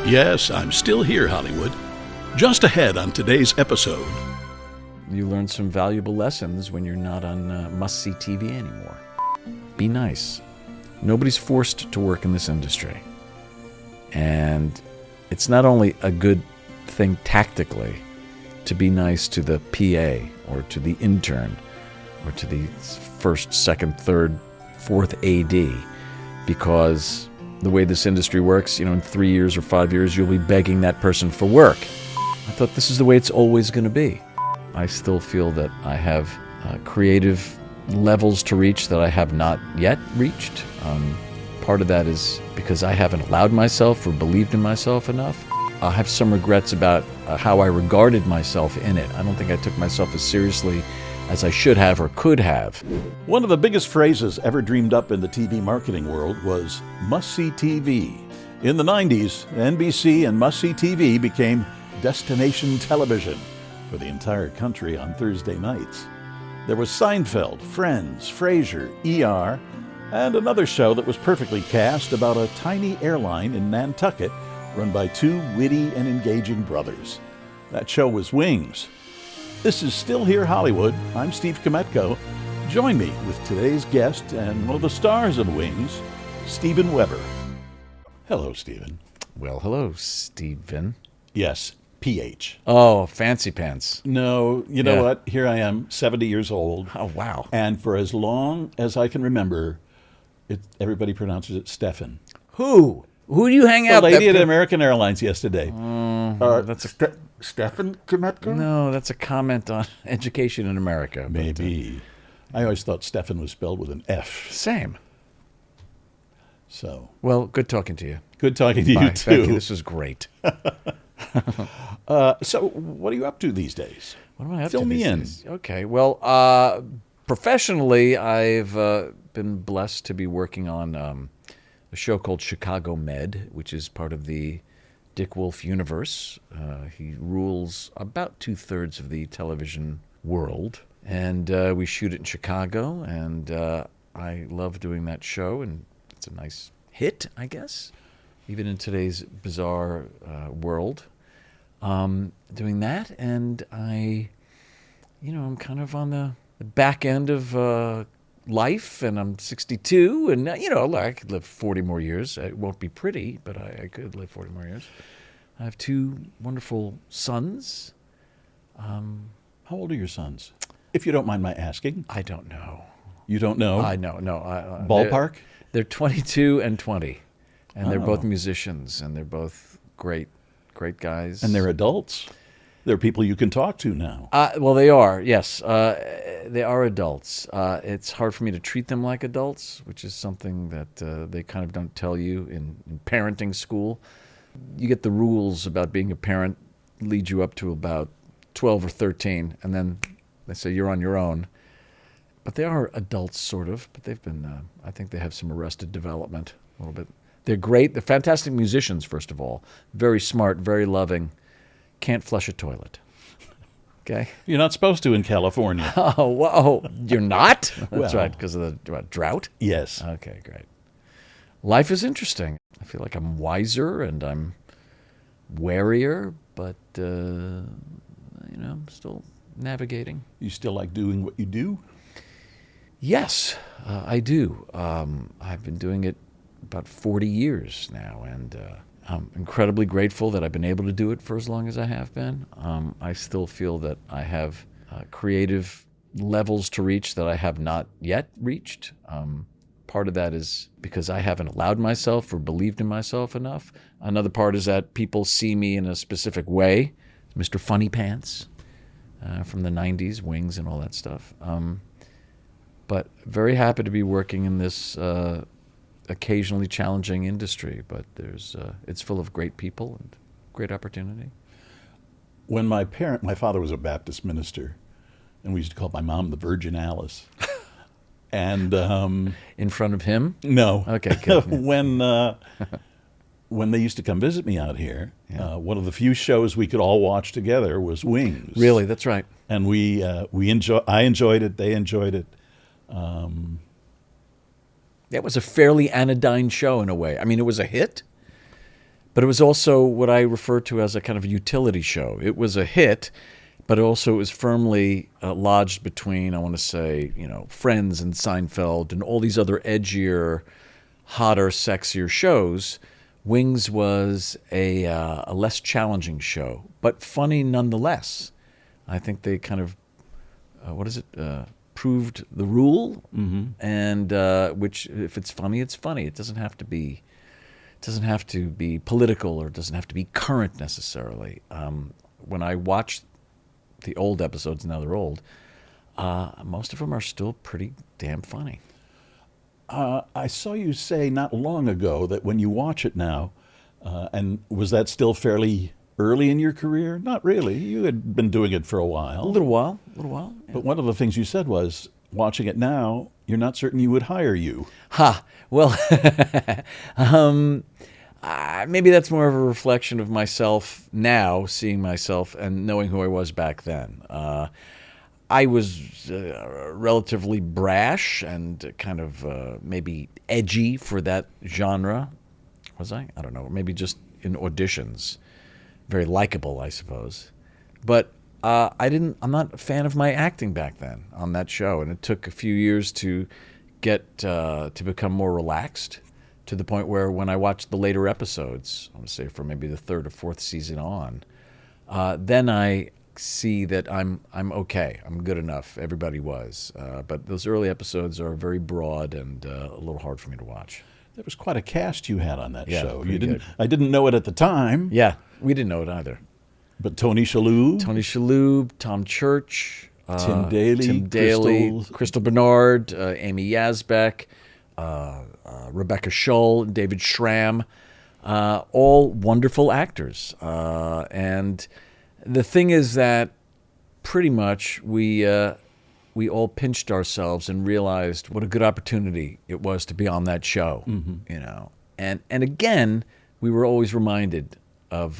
Yes, I'm still here, Hollywood. Just ahead on today's episode. You learn some valuable lessons when you're not on must-see TV anymore. Be nice. Nobody's forced to work in this industry. And it's not only a good thing tactically to be nice to the PA or to the intern or to the first, second, third, fourth AD, because the way this industry works, in 3 years or 5 years, you'll be begging that person for work. I thought this is the way it's always going to be. I still feel that I have creative levels to reach that I have not yet reached. Part of that is because I haven't allowed myself or believed in myself enough. I have some regrets about how I regarded myself in it. I don't think I took myself as seriously as I should have or could have. One of the biggest phrases ever dreamed up in the TV marketing world was must-see TV. In the 90s, NBC and must-see TV became destination television for the entire country on Thursday nights. There was Seinfeld, Friends, Frasier, ER, and another show that was perfectly cast about a tiny airline in Nantucket run by two witty and engaging brothers. That show was Wings. This is Still Here Hollywood. I'm Steve Kmetko. Join me with today's guest and one of the stars of Wings, Steven Weber. Hello, Steven. Well, hello, Steven. Yes, PH. Oh, fancy pants. No, you know what? Here I am, 70 years old. Oh, wow. And for as long as I can remember, everybody pronounces it Stefan. Who? Who do you hang out with? The lady at American Airlines yesterday. That's Stefan Kmetko? No, that's a comment on education in America. Maybe. I always thought Stefan was spelled with an F. Same. So. Well, good talking to you. Good talking to you, too. Thank you. This was great. So, what are you up to these days? What am I up to? Fill me in. Days? Okay. Well, professionally, I've been blessed to be working on a show called Chicago Med, which is part of the Dick Wolf universe. He rules about 2/3 of the television world. And we shoot it in Chicago, and I love doing that show, and it's a nice hit, I guess, even in today's bizarre world. Doing that, and I'm kind of on the back end of life, and I'm 62, and I could live 40 more years. It won't be pretty, but I could live 40 more years. I have two wonderful sons. How old are your sons? If you don't mind my asking. I don't know. You don't know? I know. No. Ballpark? They're 22 and 20, and they're both musicians, and they're both great guys. And they're adults? They're people you can talk to now. Well, they are, yes. They are adults. It's hard for me to treat them like adults, which is something that they kind of don't tell you in parenting school. You get the rules about being a parent, lead you up to about 12 or 13, and then they say you're on your own. But they are adults, sort of, but they've been, I think they have some arrested development a little bit. They're great. They're fantastic musicians, first of all. Very smart, very loving. Can't flush a toilet. Okay? You're not supposed to in California. Oh, whoa. You're not? That's Well, right, because of the drought? Yes. Okay, great. Life is interesting. I feel like I'm wiser and I'm warier, but, still navigating. You still like doing what you do? Yes, I do. I've been doing it about 40 years now, and I'm incredibly grateful that I've been able to do it for as long as I have been. I still feel that I have creative levels to reach that I have not yet reached. Part of that is because I haven't allowed myself or believed in myself enough. Another part is that people see me in a specific way, Mr. Funny Pants from the 90s, Wings and all that stuff. But very happy to be working in this occasionally challenging industry, but it's full of great people and great opportunity. When my father was a Baptist minister, and we used to call my mom the Virgin Alice. And in front of him? No. Okay, good. When they used to come visit me out here, one of the few shows we could all watch together was Wings. Really, that's right. And I enjoyed it. They enjoyed it. That was a fairly anodyne show in a way. I mean, it was a hit, But it was also what I refer to as a kind of utility show. It was a hit, but also it was firmly lodged between, I want to say, Friends and Seinfeld and all these other edgier, hotter, sexier shows. Wings was a less challenging show, but funny nonetheless. I think they kind of, proved the rule, and which if it's funny, it's funny. It doesn't have to be political, or it doesn't have to be current necessarily. When I watch the old episodes, now they're old, most of them are still pretty damn funny. I saw you say not long ago that when you watch it now, and was that still fairly early in your career? Not really. You had been doing it for a while. A little while. Yeah. But one of the things you said was, watching it now, you're not certain you would hire you. Well, maybe that's more of a reflection of myself now, seeing myself and knowing who I was back then. I was relatively brash and kind of maybe edgy for that genre. Was I? I don't know. Maybe just in auditions. Very likable, I suppose. But I'm not a fan of my acting back then on that show, and it took a few years to get to become more relaxed, to the point where when I watched the later episodes, I want to say from maybe the third or fourth season on, then I see that I'm okay. I'm good enough. Everybody was. But those early episodes are very broad and a little hard for me to watch. There was quite a cast you had on that show. Good. I didn't know it at the time. Yeah, we didn't know it either. But Tony Shalhoub, Tom Church, Tim Daly, Crystal Bernard, Amy Yazbek, Rebecca Shull, David Schramm, all wonderful actors. And the thing is that pretty much we all pinched ourselves and realized what a good opportunity it was to be on that show, And again, we were always reminded of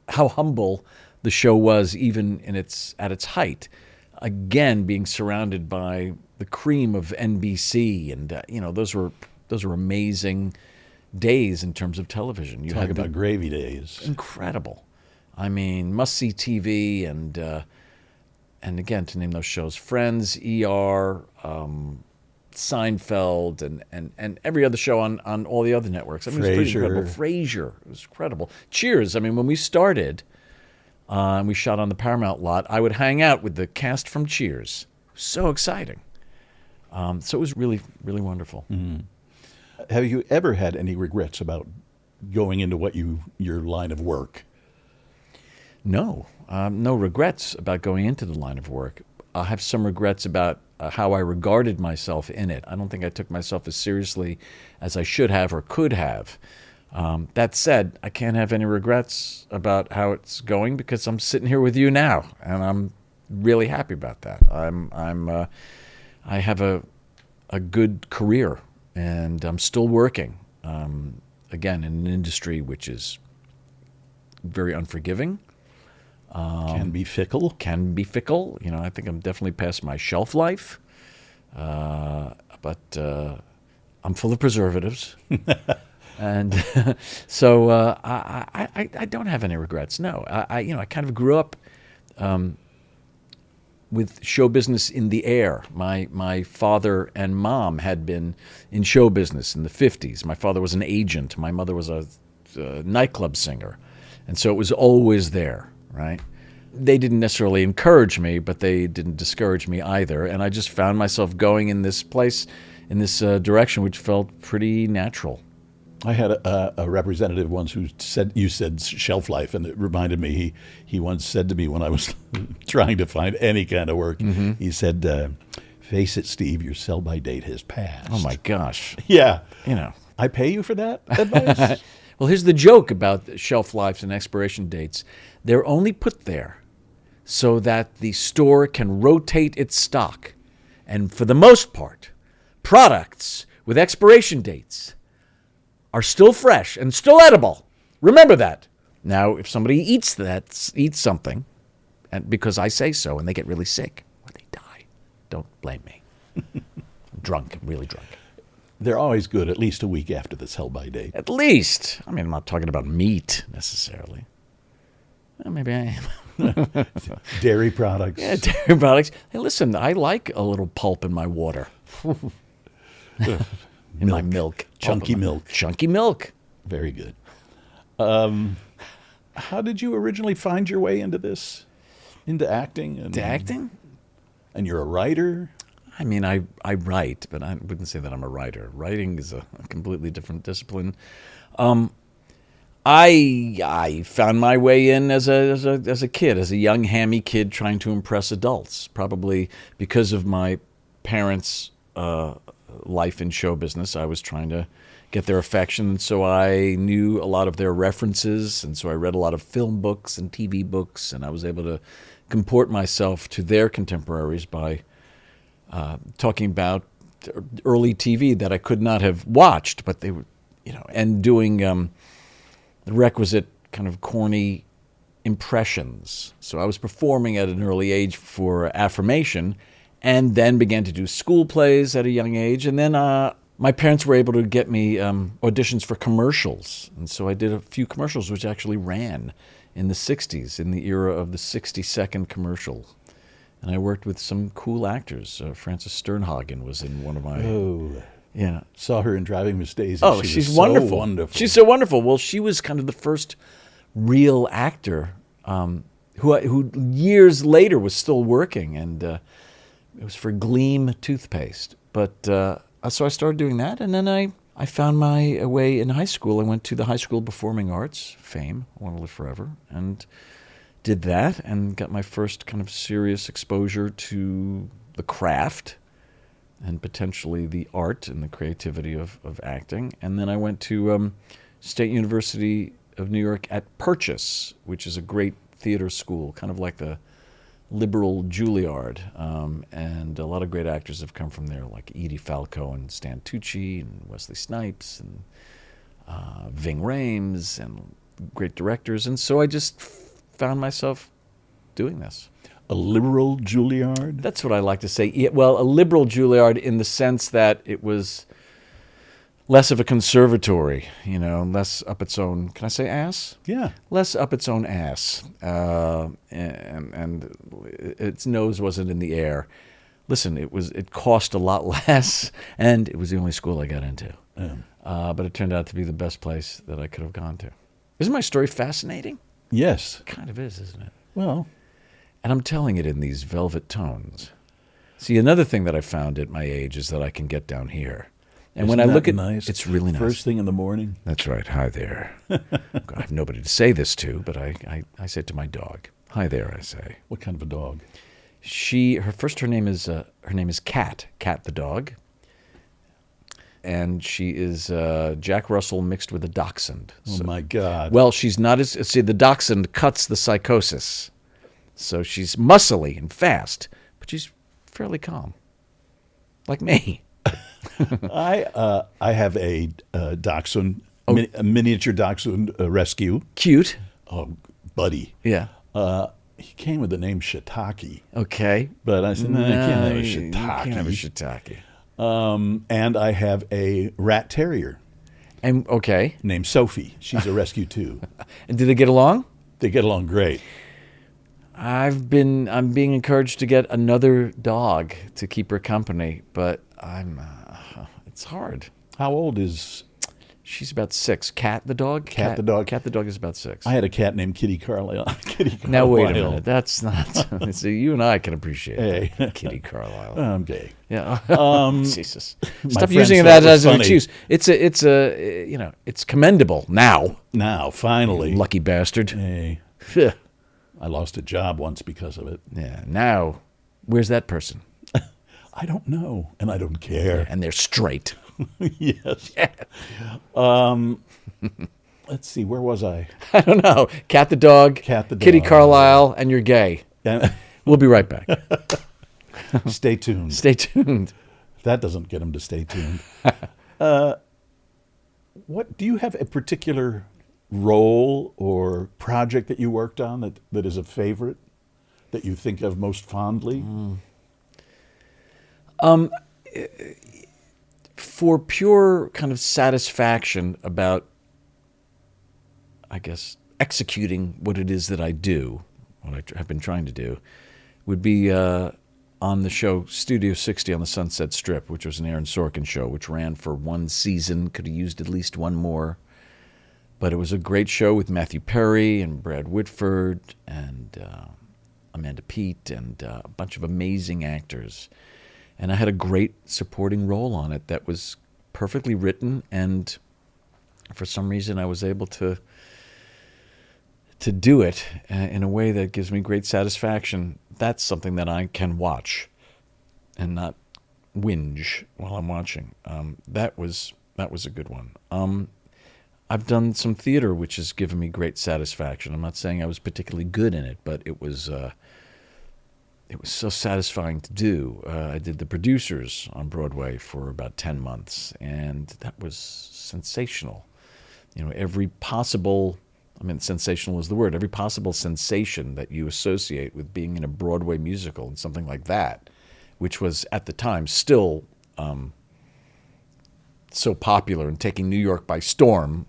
how humble the show was, even at its height. Again, being surrounded by the cream of NBC, and those were amazing days in terms of television. You talk about gravy days. Incredible. I mean, must-see TV, and again, to name those shows, Friends, ER, Seinfeld, and every other show on all the other networks. I mean, it was pretty incredible. Frasier, it was incredible. Cheers. I mean, when we started, and we shot on the Paramount lot, I would hang out with the cast from Cheers. So exciting. So it was really, really wonderful. Mm-hmm. Have you ever had any regrets about going into your line of work? No, no regrets about going into the line of work. I have some regrets about how I regarded myself in it. I don't think I took myself as seriously as I should have or could have. That said, I can't have any regrets about how it's going because I'm sitting here with you now, and I'm really happy about that. I have a good career, and I'm still working. Again, in an industry which is very unforgiving. Can be fickle. I think I'm definitely past my shelf life. But I'm full of preservatives. And so I don't have any regrets. No, I kind of grew up with show business in the air. My father and mom had been in show business in the 50s. My father was an agent. My mother was a nightclub singer. And so it was always there. Right? They didn't necessarily encourage me, but they didn't discourage me either. And I just found myself going in this place, in this direction, which felt pretty natural. I had a representative once who you said shelf life, and it reminded me, he once said to me when I was trying to find any kind of work, he said, face it, Steve, your sell-by date has passed. Oh, my gosh. Yeah. I pay you for that advice? Well, here's the joke about shelf lives and expiration dates. They're only put there so that the store can rotate its stock. And for the most part, products with expiration dates are still fresh and still edible. Remember that. Now, if somebody eats something, and because I say so, and they get really sick or they die, don't blame me. I'm drunk. I'm really drunk. They're always good at least a week after the sell-by date. At least. I mean, I'm not talking about meat necessarily. Well, maybe I am. Dairy products. Yeah, dairy products. Hey, listen, I like a little pulp in my water. In my milk. Chunky milk. Chunky milk. Very good. How did you originally find your way into this? Into acting? Into acting? And you're a writer? I mean, I write, but I wouldn't say that I'm a writer. Writing is a completely different discipline. I found my way in as a kid, as a young hammy kid trying to impress adults, probably because of my parents' life in show business. I was trying to get their affection, so I knew a lot of their references, and so I read a lot of film books and TV books, and I was able to comport myself to their contemporaries by talking about early TV that I could not have watched, but they were, and doing the requisite kind of corny impressions. So I was performing at an early age for affirmation, and then began to do school plays at a young age, and then my parents were able to get me auditions for commercials, and so I did a few commercials which actually ran in the 60s, in the era of the 60-second commercial. And I worked with some cool actors. Frances Sternhagen was in one of my... Oh, yeah. Saw her in Driving Miss Daisy. Oh, she's wonderful. So wonderful. She's so wonderful. Well, she was kind of the first real actor who years later was still working, and it was for Gleam toothpaste. But so I started doing that, and then I found my way in high school. I went to the High School of Performing Arts, FAME, I Want to Live Forever, and did that and got my first kind of serious exposure to the craft and potentially the art and the creativity of acting. And then I went to State University of New York at Purchase, which is a great theater school, kind of like the liberal Juilliard. And a lot of great actors have come from there, like Edie Falco and Stan Tucci and Wesley Snipes and Ving Rhames and great directors. And so I just found myself doing this. A liberal Juilliard? That's what I like to say. Yeah, well, a liberal Juilliard in the sense that it was less of a conservatory, less up its own, can I say ass? Yeah. Less up its own ass. And its nose wasn't in the air. Listen, it cost a lot less, and it was the only school I got into. But it turned out to be the best place that I could have gone to. Isn't my story fascinating? Yes. It kind of is, isn't it? Well. And I'm telling it in these velvet tones. See, another thing that I found at my age is that I can get down here. And when I look at nice? It's really nice. First thing in the morning. That's right. Hi there. I have nobody to say this to, but I say it to my dog. Hi there, I say. What kind of a dog? Her name is Cat the dog. And she is Jack Russell mixed with a dachshund. Oh, my God. Well, she's not the dachshund cuts the psychosis. So she's muscly and fast, but she's fairly calm. Like me. I have a dachshund, a miniature dachshund rescue. Cute. Oh, buddy. Yeah. He came with the name Shiitake. Okay. But I said, no, I can't have a shiitake. You can't have a shiitake. And I have a rat terrier. And okay. Named Sophie. She's a rescue too. And do they get along? They get along great. I'm being encouraged to get another dog to keep her company, but it's hard. How old is? She's about 6. Cat the dog? Cat the dog? Cat the dog is about 6. I had a cat named Kitty Carlisle. Now, wait a minute. That's not... See, you and I can appreciate that. Kitty Carlisle. I'm gay. Yeah. Jesus. My Stop friends using thought that it was as an funny. excuse. It's commendable now. Now, finally. Lucky bastard. Hey. I lost a job once because of it. Yeah. Now, where's that person? I don't know, and I don't care. And they're straight. Yes. Yeah. Let's see, where was I? I don't know. Cat the dog, Kitty dog. Carlisle, and you're gay. We'll be right back. Stay tuned. Stay tuned. That doesn't get them to stay tuned. What do you have a particular role or project that you worked on that is a favorite that you think of most fondly? for pure kind of satisfaction about, I guess, executing what it is that I do, what I have been trying to do, would be on the show Studio 60 on the Sunset Strip, which was an Aaron Sorkin show, which ran for one season, could have used at least one more. But it was a great show with Matthew Perry and Brad Whitford and Amanda Peet and a bunch of amazing actors. And I had a great supporting role on it that was perfectly written, and for some reason I was able to do it in a way that gives me great satisfaction. That's something that I can watch and not whinge while I'm watching. That was a good one. I've done some theater, which has given me great satisfaction. I'm not saying I was particularly good in it, but it was so satisfying to do. I did The Producers on Broadway for about 10 months, and that was sensational. Every possible, sensational is the word, every possible sensation that you associate with being in a Broadway musical and something like that, which was at the time still so popular and taking New York by storm,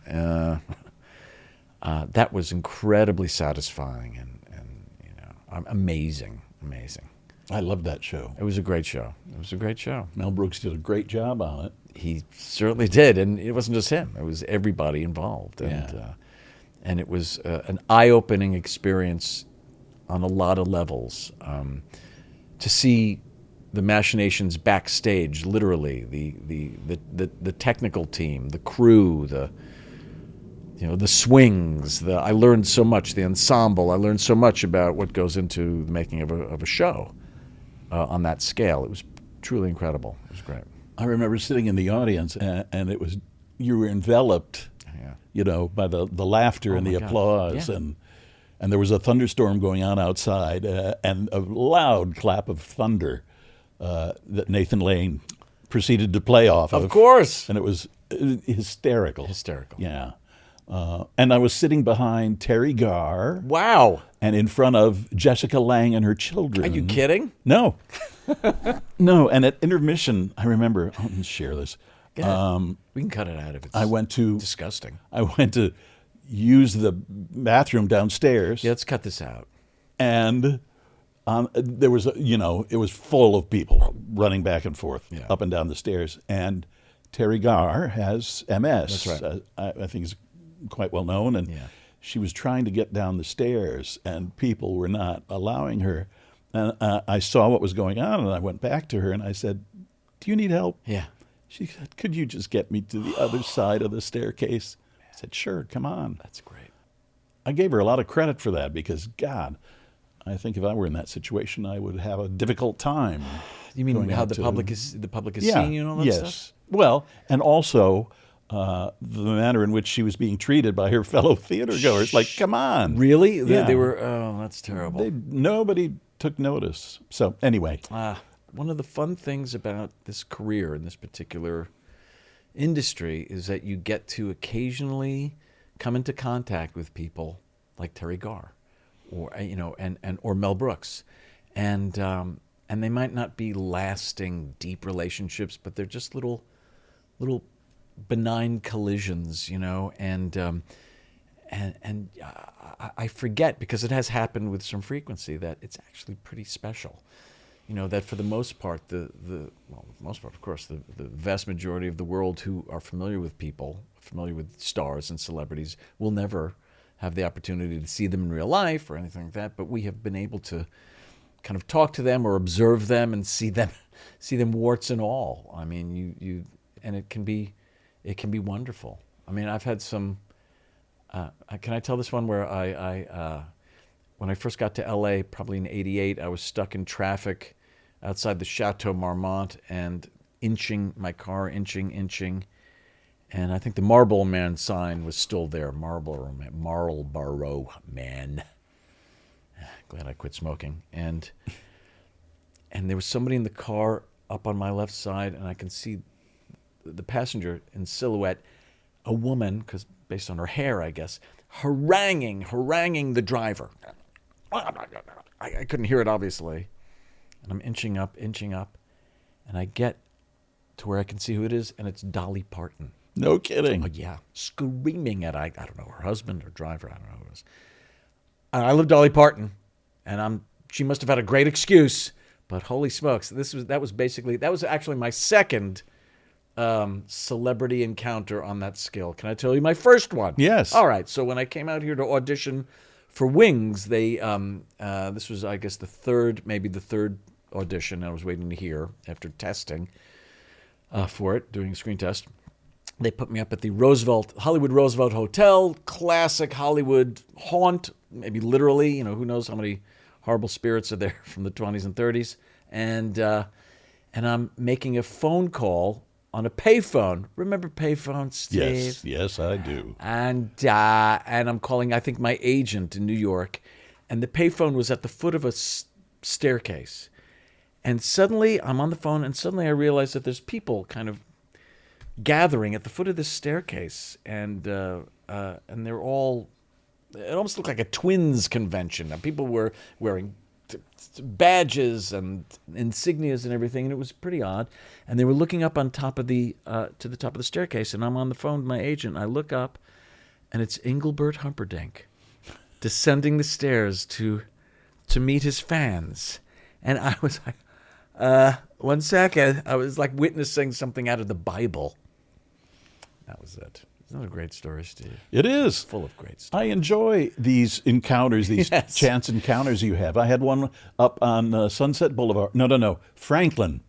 that was incredibly satisfying and amazing. I loved that show. It was a great show. Mel Brooks did a great job on it. He certainly did, and it wasn't just him. It was everybody involved, and it was an eye-opening experience on a lot of levels. To see the machinations backstage, literally, the technical team, the crew, the swings. I learned so much. The ensemble. I learned so much about what goes into the making of a show on that scale. It was truly incredible. It was great. I remember sitting in the audience, and it was, you were enveloped, by the laughter and the applause, and there was a thunderstorm going on outside, and a loud clap of thunder that Nathan Lane proceeded to play off of. Of course. And it was hysterical. Yeah. And I was sitting behind Terry Garr. Wow. And in front of Jessica Lange and her children. Are you kidding? No. No. And at intermission, I remember, I'll share this. We can cut it out if it's disgusting. I went to use the bathroom downstairs. Yeah, let's cut this out. And there was, it was full of people running back and forth up and down the stairs. And Terry Garr has MS. That's right. I think he's quite well known. And she was trying to get down the stairs, and people were not allowing her. And I saw what was going on, and I went back to her, and I said, "Do you need help?" Yeah. She said, "Could you just get me to the other side of the staircase?" I said, "Sure, come on." That's great. I gave her a lot of credit for that because, God, I think if I were in that situation, I would have a difficult time. You mean how the public is seeing you and all that stuff? Well, and also the manner in which she was being treated by her fellow theater goers. Like, come on. Really? Yeah. They were, that's terrible. Nobody took notice. So anyway. One of the fun things about this career in this particular industry is that you get to occasionally come into contact with people like Terry Garr or or Mel Brooks. And they might not be lasting, deep relationships, but they're just little benign collisions, and I forget, because it has happened with some frequency, that it's actually pretty special. That for the most part, of course, the vast majority of the world who are familiar with stars and celebrities will never have the opportunity to see them in real life or anything like that, but we have been able to kind of talk to them or observe them and see them warts and all. I mean, and it can be wonderful. I mean, I've had some. Can I tell this one where I when I first got to L.A., probably in '88, I was stuck in traffic outside the Chateau Marmont and my car inching, and I think the Marlboro Man sign was still there. Marlboro Man. Glad I quit smoking. And there was somebody in the car up on my left side, and I can see the passenger in silhouette, a woman, because based on her hair, I guess, haranguing the driver. I couldn't hear it, obviously. And I'm inching up, and I get to where I can see who it is, and it's Dolly Parton. No kidding. Oh, yeah, screaming at I don't know, her husband or driver, I don't know who it was. And I love Dolly Parton, and she must have had a great excuse, but holy smokes, that was actually my second celebrity encounter on that scale. Can I tell you my first one? Yes. All right. So when I came out here to audition for Wings, they this was, I guess, the third audition I was waiting to hear after testing for it, doing a screen test. They put me up at the Hollywood Roosevelt Hotel, classic Hollywood haunt, maybe literally, who knows how many horrible spirits are there from the 20s and 30s. And I'm making a phone call on a payphone. Remember payphones, Steve? Yes, I do. And I'm calling, I think, my agent in New York, and the payphone was at the foot of a staircase. And suddenly, I'm on the phone, and suddenly I realize that there's people kind of gathering at the foot of this staircase, and they're all. It almost looked like a twins convention. And people were wearing badges and insignias and everything, and it was pretty odd. And they were looking up on top of to the top of the staircase, and I'm on the phone with my agent. I look up, and it's Engelbert Humperdinck descending the stairs to meet his fans. And I was like, 1 second, I was like witnessing something out of the Bible. That was it. Isn't that a great story, Steve? It is. Full of great stuff. I enjoy these encounters, these Yes. chance encounters you have. I had one up on Sunset Boulevard. No, Franklin.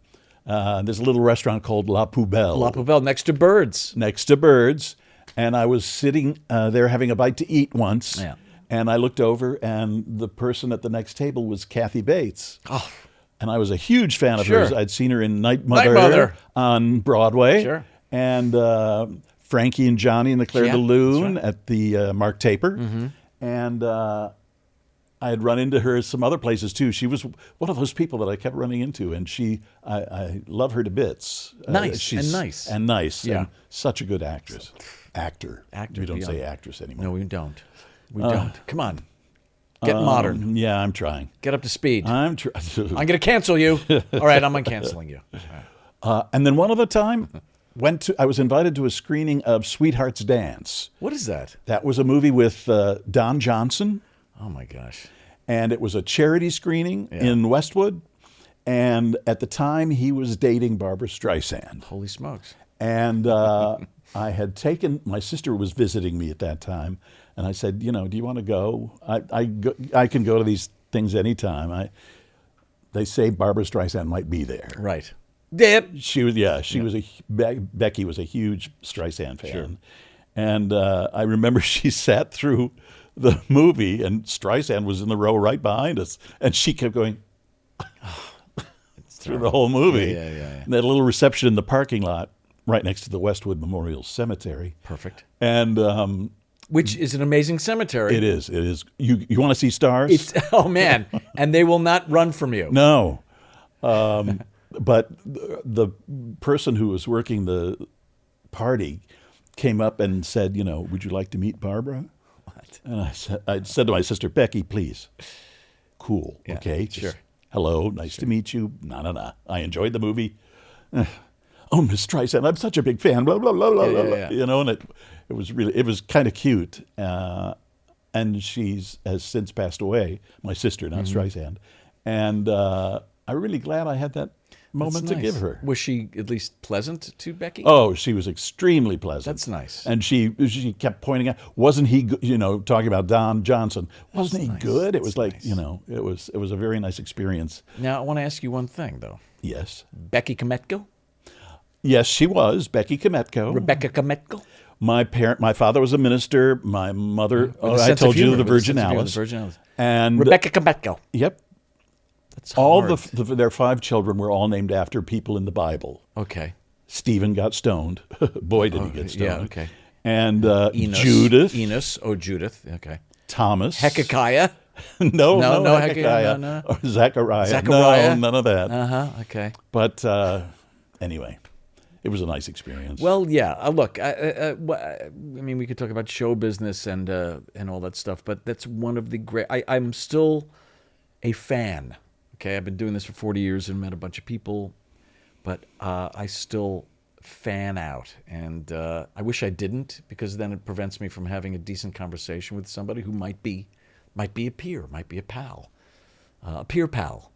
There's a little restaurant called La Poubelle. La Poubelle, next to Birds. Next to Birds. And I was sitting there having a bite to eat once. Yeah. And I looked over, and the person at the next table was Kathy Bates. Oh, And I was a huge fan of Sure. hers. I'd seen her in Night Mother, Mother. on Broadway. Sure. And Frankie and Johnny and the Claire Yeah, de Lune that's right. at the Mark Taper. Mm-hmm. And I had run into her some other places too. She was one of those people that I kept running into, and I love her to bits. Nice, and nice. And nice. Yeah. And such a good actress. Actor. Actor, We don't yeah. say actress anymore. no, we don't. We don't. Come on. Get modern. Yeah, I'm trying. Get up to speed. I'm trying. I'm going to cancel you. All right, I'm uncanceling you. All right. And then one other time, I was invited to a screening of Sweetheart's Dance. What is that? That was a movie with Don Johnson, Oh, my gosh. and it was a charity screening in Westwood. And at the time, he was dating Barbara Streisand. Holy smokes. And I had my sister was visiting me at that time, and I said, do you want to go? I can go to these things anytime. They say Barbara Streisand might be there. Right. Dip. She was, Becky was a huge Streisand fan. Sure. And I remember she sat through the movie, and Streisand was in the row right behind us, and she kept going through the whole movie. Yeah. And they had a little reception in the parking lot right next to the Westwood Memorial Cemetery. Perfect. And Which is an amazing cemetery. it is. You want to see stars? Oh, man. And they will not run from you. No. But the person who was working the party came up and said, would you like to meet Barbara? What? And I said to my sister, Becky, please. Cool. Yeah, Okay. sure. Hello. Nice to meet you. No. I enjoyed the movie. Oh, Miss Streisand, I'm such a big fan. Blah, blah, blah, blah, Yeah. blah. And it was kind of cute. And has since passed away, my sister, not Streisand. And I'm really glad I had that moment to give her. Was she at least pleasant to Becky? Oh, she was extremely pleasant. That's nice. And she kept pointing out, wasn't he, talking about Don Johnson, wasn't he nice. good? It was That's like, nice. it was a very nice experience. Now, I want to ask you one thing, though. Yes. Becky Kmetko? Yes, she was, Becky Kmetko. Rebecca Kmetko? My father was a minister. My mother, With a I sense told of you, humor, the with a Virgin sense of humor, Alice. the Virgin Alice. And Rebecca Kmetko. Yep. That's All hard. their 5 children were all named after people in the Bible. Okay. Stephen got stoned. Boy, did he get stoned. Yeah, okay. And Enos. Judith. Enos. Oh, Judith. Okay. Thomas. Hezekiah. No, Hezekiah, no. Or Zechariah. Zechariah. No, none of that. Okay. But anyway, it was a nice experience. Well, yeah. Look, I mean, we could talk about show business and all that stuff, but that's one of the great. I'm still a fan. Okay, I've been doing this for 40 years and met a bunch of people, but I still fan out, and I wish I didn't, because then it prevents me from having a decent conversation with somebody who might be a peer, might be a pal, a peer pal.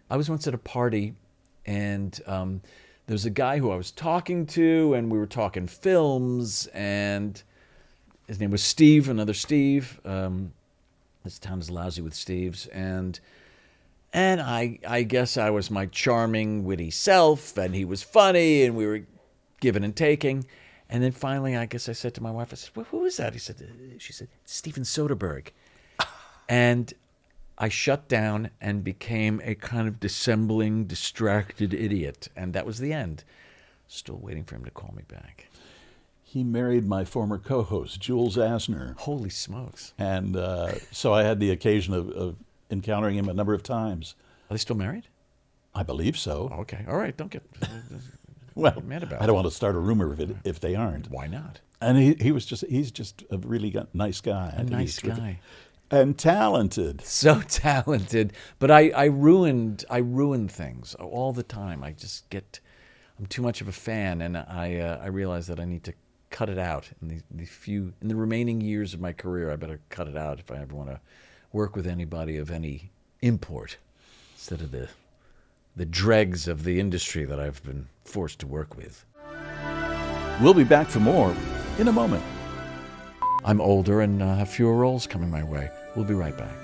I was once at a party, and there was a guy who I was talking to, and we were talking films, and his name was Steve, another Steve. This town is lousy with Steves, and I guess I was my charming, witty self, and he was funny, and we were giving and taking. And then finally, I guess I said to my wife, I said, well, "Who is that?" She said, "Steven Soderbergh." And I shut down and became a kind of dissembling, distracted idiot. And that was the end. Still waiting for him to call me back. He married my former co-host, Jules Asner. Holy smokes. And so I had the occasion of encountering him a number of times. Are they still married? I believe so. Oh, okay. All right. Don't get Well, mad about I don't want to start a rumor if they aren't. Why not? And he's just a really nice guy. A nice guy. And talented. So talented. But I ruined things all the time. I'm too much of a fan, and I realize that I need to cut it out in the remaining years of my career. I better cut it out if I ever want to work with anybody of any import, instead of the dregs of the industry that I've been forced to work with. We'll be back for more in a moment. I'm older and have fewer roles coming my way. We'll be right back.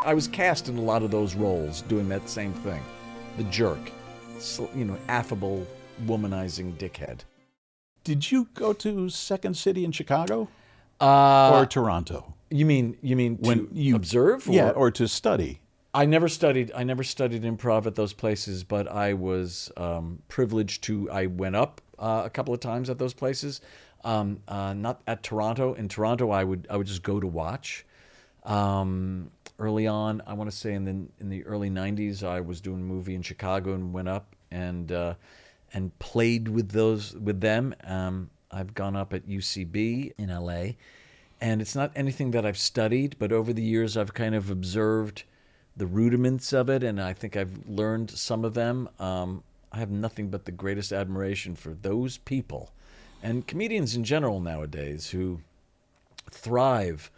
I was cast in a lot of those roles doing that same thing. The jerk. Affable, womanizing dickhead. Did you go to Second City in Chicago? Or Toronto? You mean when you observe? Or to study. I never studied improv at those places, but I was privileged to. I went up a couple of times at those places. Not at Toronto. In Toronto, I would just go to watch. Early on, I want to say in the early '90s, I was doing a movie in Chicago and went up and played with them. I've gone up at UCB in LA, and it's not anything that I've studied, but over the years, I've kind of observed the rudiments of it, and I think I've learned some of them. I have nothing but the greatest admiration for those people and comedians in general nowadays who thrive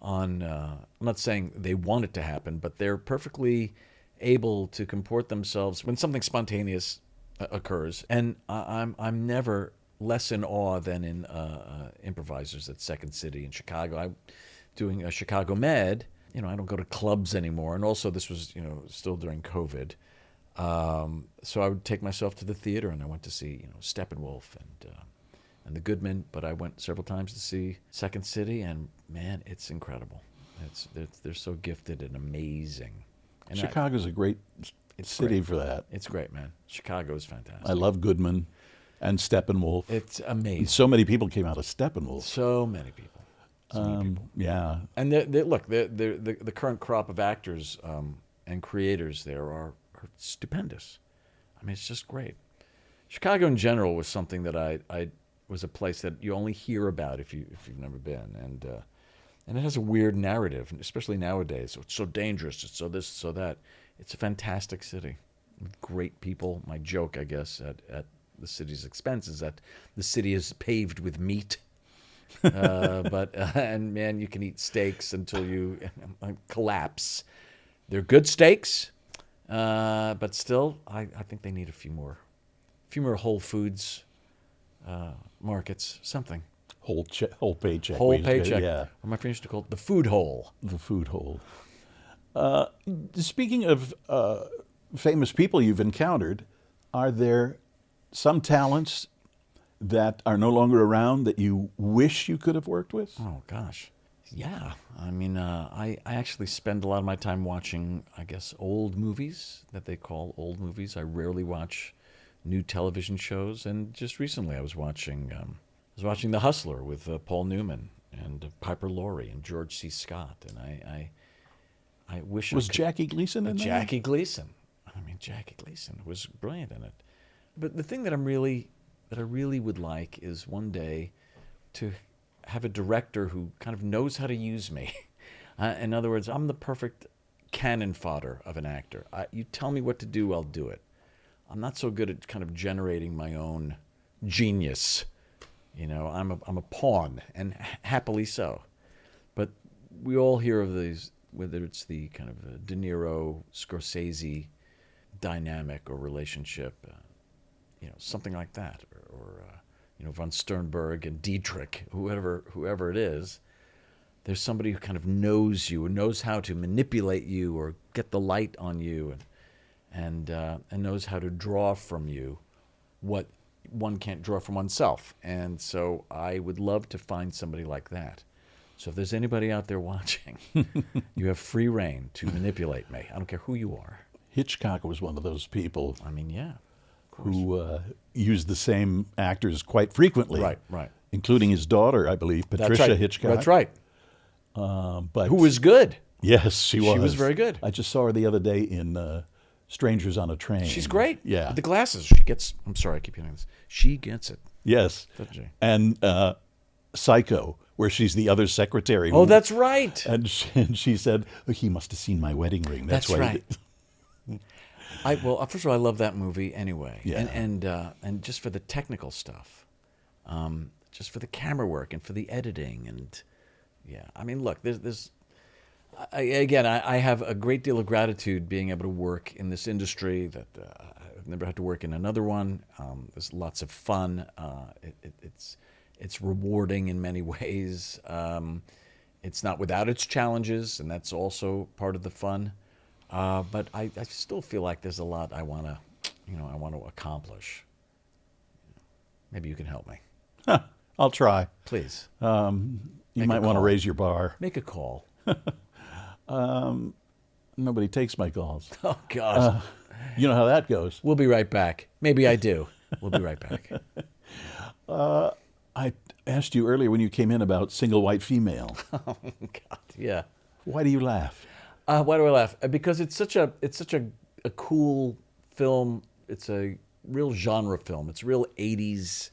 on, I'm not saying they want it to happen, but they're perfectly able to comport themselves when something spontaneous occurs. And I'm never less in awe than in improvisers at Second City in Chicago. I'm doing a Chicago Med. I don't go to clubs anymore. And also this was, still during COVID. So I would take myself to the theater, and I went to see, Steppenwolf and the Goodman. But I went several times to see Second City, and man, it's incredible. They're so gifted and amazing. And Chicago's a great city for that. It's great, man. Chicago is fantastic. I love Goodman and Steppenwolf. It's amazing. And so many people came out of Steppenwolf. So many people. Yeah. And the current crop of actors and creators there are stupendous. I mean, it's just great. Chicago in general was something that I was a place that you only hear about if you've never been, and it has a weird narrative, especially nowadays. It's so dangerous. It's so this, so that. It's a fantastic city with great people. My joke, I guess, at the city's expense is that the city is paved with meat. And man, you can eat steaks until you collapse. They're good steaks, but still, I think they need a few more Whole Foods markets, something. Whole paycheck. Whole paycheck. Yeah. Or my friends used to call it the food hole. The food hole. Speaking of famous people you've encountered, are there some talents that are no longer around that you wish you could have worked with? Oh, gosh. Yeah. I mean, I actually spend a lot of my time watching, I guess, old movies that they call old movies. I rarely watch new television shows. And just recently I was watching The Hustler with Paul Newman and Piper Laurie and George C. Scott. And I wish was Jackie Gleason in there? Jackie Gleason. I mean, Jackie Gleason was brilliant in it. But the thing that I really would like is one day to have a director who kind of knows how to use me. In other words, I'm the perfect cannon fodder of an actor. You tell me what to do, I'll do it. I'm not so good at kind of generating my own genius. I'm a pawn, and happily so. But we all hear of these, whether it's the kind of De Niro, Scorsese dynamic or relationship, something like that, or von Sternberg and Dietrich, whoever it is. There's somebody who kind of knows you and knows how to manipulate you or get the light on you, and knows how to draw from you what one can't draw from oneself. And so I would love to find somebody like that. So if there's anybody out there watching, you have free reign to manipulate me. I don't care who you are. Hitchcock was one of those people. I mean, yeah. Who used the same actors quite frequently. Right. Including his daughter, I believe, Patricia Hitchcock. That's right. But who was good. Yes, she was. She was very good. I just saw her the other day in Strangers on a Train. She's great. Yeah. With the glasses. She gets, I'm sorry, I keep hitting this. She gets it. Yes. And Psycho, where she's the other secretary. Oh, that's right. And she said, oh, he must have seen my wedding ring. That's why right. Well, first of all, I love that movie anyway. Yeah. And just for the technical stuff, just for the camera work and for the editing, and yeah, I mean, look, I have a great deal of gratitude being able to work in this industry. That I've never had to work in another one. There's lots of fun. It's rewarding in many ways. It's not without its challenges, and that's also part of the fun. But I still feel like there's a lot I want to accomplish. Maybe you can help me. I'll try. Please. You might want to raise your bar. Make a call. Nobody takes my calls. Oh, God. You know how that goes. We'll be right back. Maybe I do. We'll be right back. I asked you earlier when you came in about Single White Female. Oh, God, yeah. Why do you laugh? Why do I laugh? Because it's such a cool film. It's a real genre film. It's a real 80s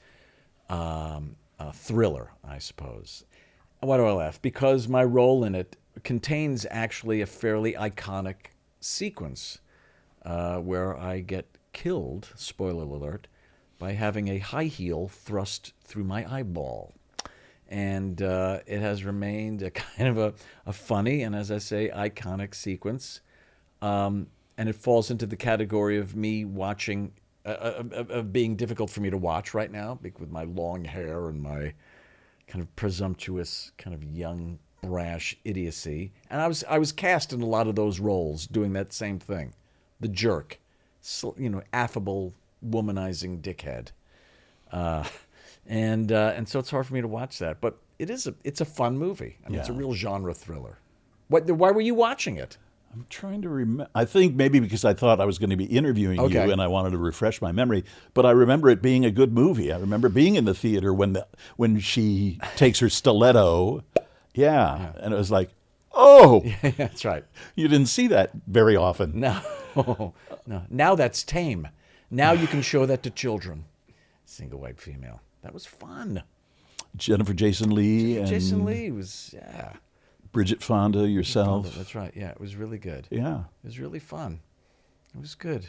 thriller, I suppose. Why do I laugh? Because my role in it contains actually a fairly iconic sequence where I get killed, spoiler alert, by having a high heel thrust through my eyeball. And it has remained a kind of a funny and, as I say, iconic sequence. And it falls into the category of me watching, of being difficult for me to watch right now with my long hair and my kind of presumptuous, kind of young, brash idiocy. And I was cast in a lot of those roles doing that same thing. The jerk, affable, womanizing dickhead. And so it's hard for me to watch that, but it's a fun movie. I mean, It's a real genre thriller. Why were you watching it? I'm trying to remember. I think maybe because I thought I was going to be interviewing you and I wanted to refresh my memory. But I remember it being a good movie. I remember being in the theater when she takes her stiletto. Yeah. And it was like, oh. Yeah, that's right. You didn't see that very often. No. Now that's tame. Now you can show that to children. Single White Female. That was fun. Jennifer Jason Leigh. Jason Leigh was, yeah. Bridget Fonda, yourself. That's right. Yeah, it was really good. Yeah. It was really fun. It was good.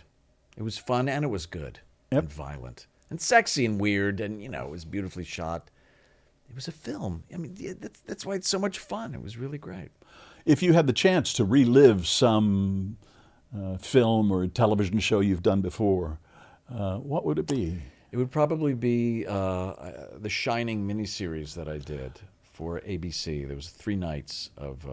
It was fun and it was good. Yep. And violent. And sexy and weird and, it was beautifully shot. It was a film. I mean, that's why it's so much fun. It was really great. If you had the chance to relive some film or television show you've done before, what would it be? It would probably be the Shining miniseries that I did for ABC. There was 3 nights of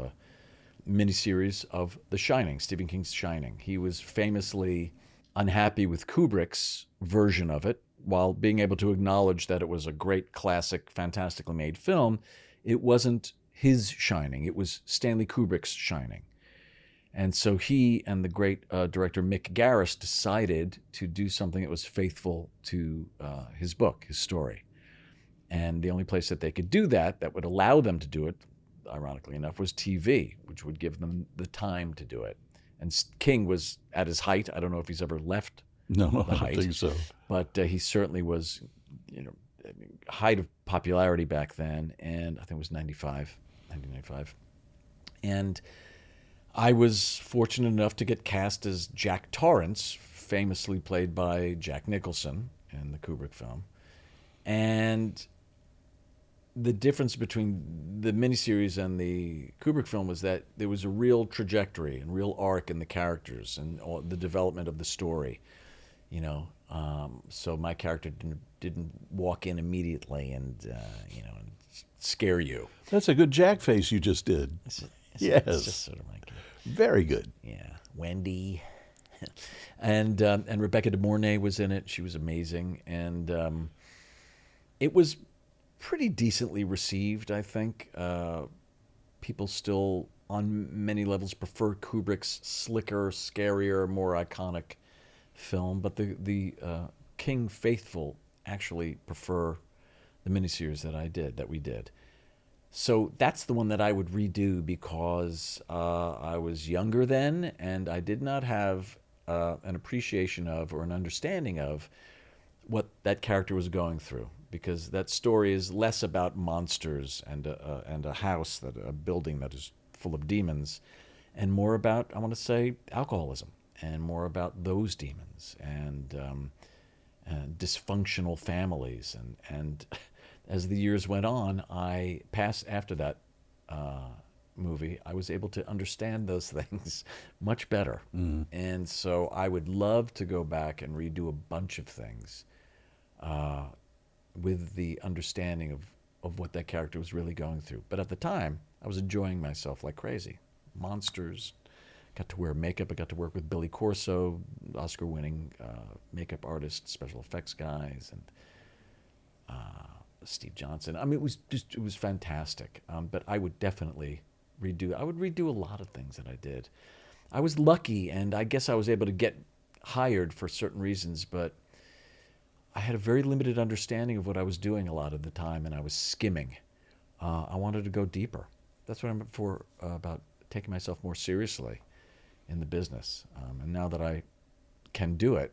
miniseries of The Shining, Stephen King's Shining. He was famously unhappy with Kubrick's version of it, while being able to acknowledge that it was a great, classic, fantastically made film. It wasn't his Shining. It was Stanley Kubrick's Shining. And so he and the great director Mick Garris decided to do something that was faithful to his book, his story. And the only place that they could do that would allow them to do it, ironically enough, was TV, which would give them the time to do it. And King was at his height. I don't know if he's ever left the height. I don't think so. But he certainly was, height of popularity back then. And I think it was 1995. And I was fortunate enough to get cast as Jack Torrance, famously played by Jack Nicholson in the Kubrick film. And the difference between the miniseries and the Kubrick film was that there was a real trajectory and real arc in the characters and all the development of the story, you know. So my character didn't walk in immediately and and scare you. That's a good Jack face you just did. Yes. It's just sort of like very good. Yeah, Wendy, and Rebecca De Mornay was in it. She was amazing, and it was pretty decently received. I think people still, on many levels, prefer Kubrick's slicker, scarier, more iconic film, but the King faithful actually prefer the miniseries that we did. So that's the one that I would redo because I was younger then, and I did not have an appreciation of or an understanding of what that character was going through. Because that story is less about monsters and a house, a building that is full of demons, and more about, I want to say, alcoholism, and more about those demons and dysfunctional families. And as the years went on, after that movie, I was able to understand those things much better. Mm. And so I would love to go back and redo a bunch of things with the understanding of what that character was really going through. But at the time, I was enjoying myself like crazy. Monsters, got to wear makeup. I got to work with Billy Corso, Oscar-winning makeup artist, special effects guys, and Steve Johnson. I mean, it was fantastic. But I would definitely redo a lot of things that I did. I was lucky, and I guess I was able to get hired for certain reasons, but I had a very limited understanding of what I was doing a lot of the time, and I was skimming. I wanted to go deeper. That's what I'm for about taking myself more seriously in the business. And now that I can do it,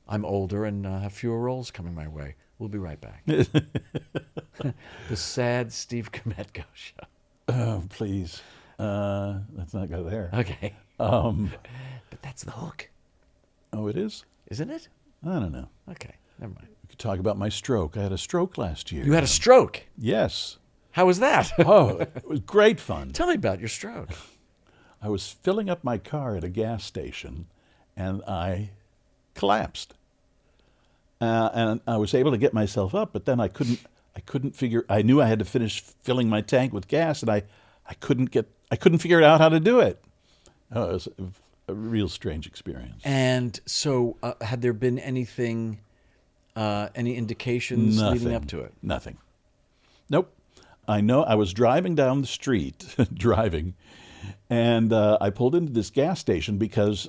I'm older and have fewer roles coming my way. We'll be right back. The sad Steve Kmetko show. Oh, please. Let's not go there. Okay. But that's the hook. Oh, it is? Isn't it? I don't know. Okay, never mind. We could talk about my stroke. I had a stroke last year. You had a stroke? Yes. How was that? Oh, it was great fun. Tell me about your stroke. I was filling up my car at a gas station, and I collapsed. And I was able to get myself up, but then I couldn't figure. I knew I had to finish filling my tank with gas, and I couldn't figure out how to do it. Oh, it was a real strange experience. And so, had there been anything, any indications leading up to it? Nothing. Nope. I know I was driving down the street, and I pulled into this gas station because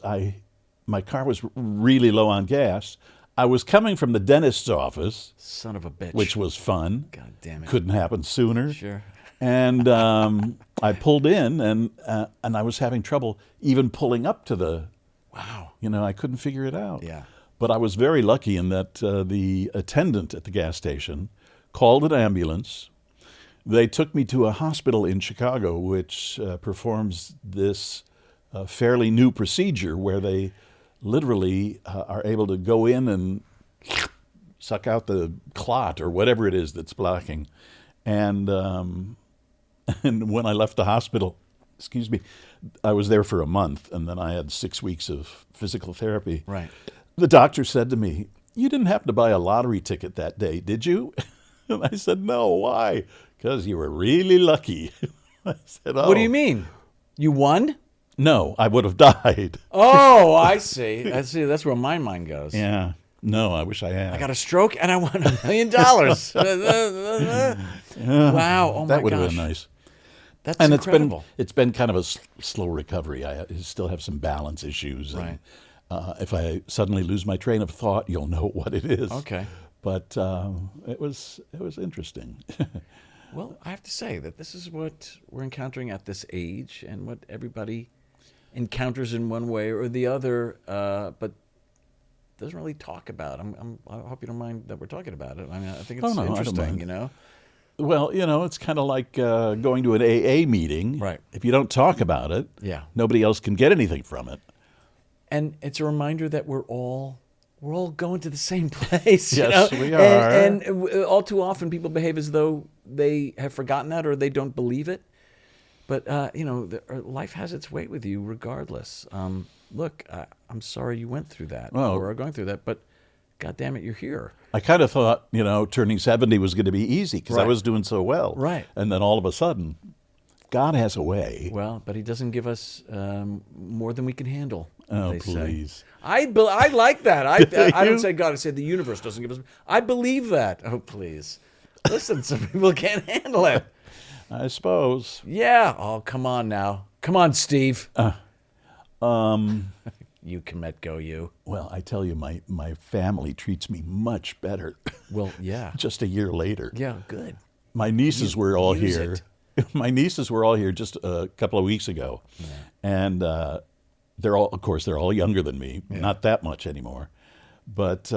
my car was really low on gas. I was coming from the dentist's office. Son of a bitch. Which was fun. God damn it. Couldn't happen sooner. Sure. And I pulled in, and I was having trouble even pulling up to the... Wow. I couldn't figure it out. Yeah. But I was very lucky in that the attendant at the gas station called an ambulance. They took me to a hospital in Chicago, which performs this fairly new procedure where they literally are able to go in and suck out the clot or whatever it is that's blocking. And when I left the hospital, I was there for a month, and then I had 6 weeks of physical therapy. Right. The doctor said to me, "You didn't happen to buy a lottery ticket that day, did you?" And I said, "No, why?" "Because you were really lucky." I said, "Oh." What do you mean? You won? No, I would have died. Oh, I see. I see. That's where my mind goes. Yeah. No, I wish I had. I got a stroke and I won $1 million. Wow. Oh, my gosh. That would have been nice. That's incredible. It's been kind of a slow recovery. I still have some balance issues. Right. And, if I suddenly lose my train of thought, you'll know what it is. Okay. But it was interesting. Well, I have to say that this is what we're encountering at this age, and what everybody encounters in one way or the other, but doesn't really talk about. I hope you don't mind that we're talking about it. I mean, I think it's interesting, Well, it's kind of like going to an AA meeting. Right. If you don't talk about it, yeah, nobody else can get anything from it. And it's a reminder that we're all going to the same place. Yes, we are. And all too often people behave as though they have forgotten that or they don't believe it. But, life has its way with you regardless. Look, I'm sorry you went through that or are going through that, but God damn it, you're here. I kind of thought, turning 70 was going to be easy because I Right. was doing so well. Right. And then all of a sudden, God has a way. Well, but he doesn't give us more than we can handle. Oh, they please. Say. I like that. I don't You? say God. I say the universe doesn't give us. I believe that. Oh, please. Listen, some people can't handle it. I suppose. Yeah. Oh, come on now. Come on, Steve. You Kmetko, you. Well, I tell you, my family treats me much better. Well, yeah. Just a year later. Yeah, good. My nieces were all use here. it. My nieces were all here just a couple of weeks ago. Yeah. And they're all younger than me, not that much anymore. But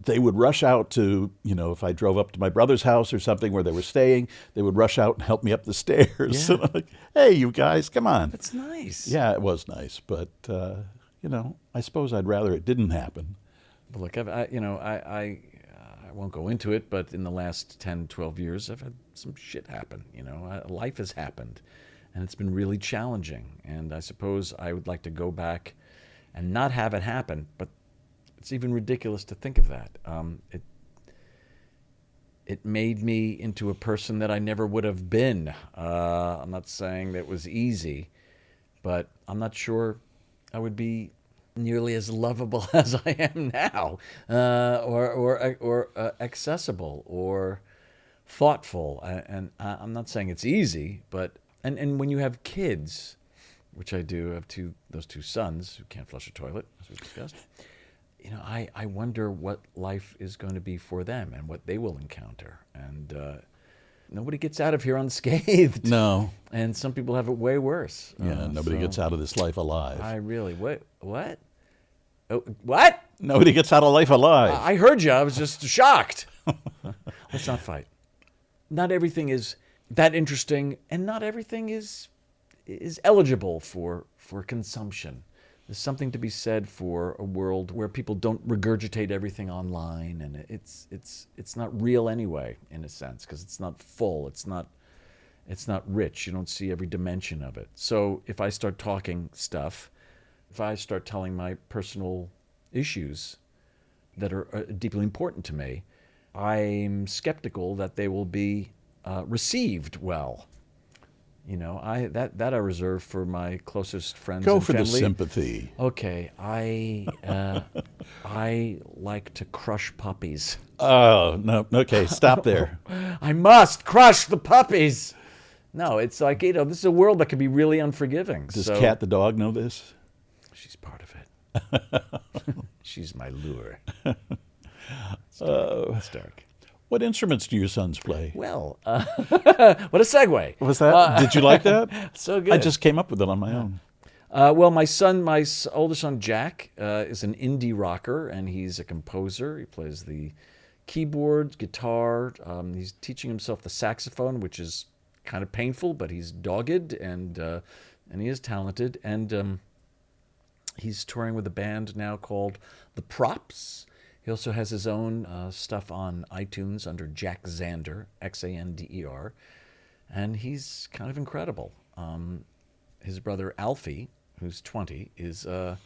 they would rush out to, if I drove up to my brother's house or something where they were staying, they would rush out and help me up the stairs. Yeah. And I'm like, hey, you guys, come on. That's nice. Yeah, it was nice. But, I suppose I'd rather it didn't happen. But look, I won't go into it, but in the last 10, 12 years, I've had some shit happen. Life has happened, and it's been really challenging. And I suppose I would like to go back and not have it happen, but it's even ridiculous to think of that. It made me into a person that I never would have been. I'm not saying that it was easy, but I'm not sure I would be nearly as lovable as I am now, or accessible or thoughtful. And I'm not saying it's easy, but and when you have kids, which I do, I have those two sons who can't flush a toilet, as we discussed. I wonder what life is going to be for them and what they will encounter. And nobody gets out of here unscathed. No. And some people have it way worse. Yeah, nobody gets out of this life alive. What? Oh, what? Nobody gets out of life alive. I heard you. I was just shocked. Let's not fight. Not everything is that interesting, and not everything is eligible for consumption. There's something to be said for a world where people don't regurgitate everything online, and it's not real anyway, in a sense, because it's not full. It's not rich. You don't see every dimension of it. So if I start talking stuff, if I start telling my personal issues that are deeply important to me, I'm skeptical that they will be received well. That I reserve for my closest friends Go and for family. the sympathy. Okay, I like to crush puppies. Oh, no. Okay, stop there. I must crush the puppies. No, it's like, this is a world that can be really unforgiving. Does Cat the dog know this? She's part of it. She's my lure. It's dark. What instruments do your sons play? Well, what a segue. Was that? Did you like that? So good. I just came up with it on my own. Well, my older son Jack is an indie rocker, and he's a composer. He plays the keyboard, guitar. He's teaching himself the saxophone, which is kind of painful, but he's dogged and he is talented. And he's touring with a band now called The Props. He also has his own stuff on iTunes under Jack Zander, Xander, and he's kind of incredible. His brother Alfie, who's 20, is an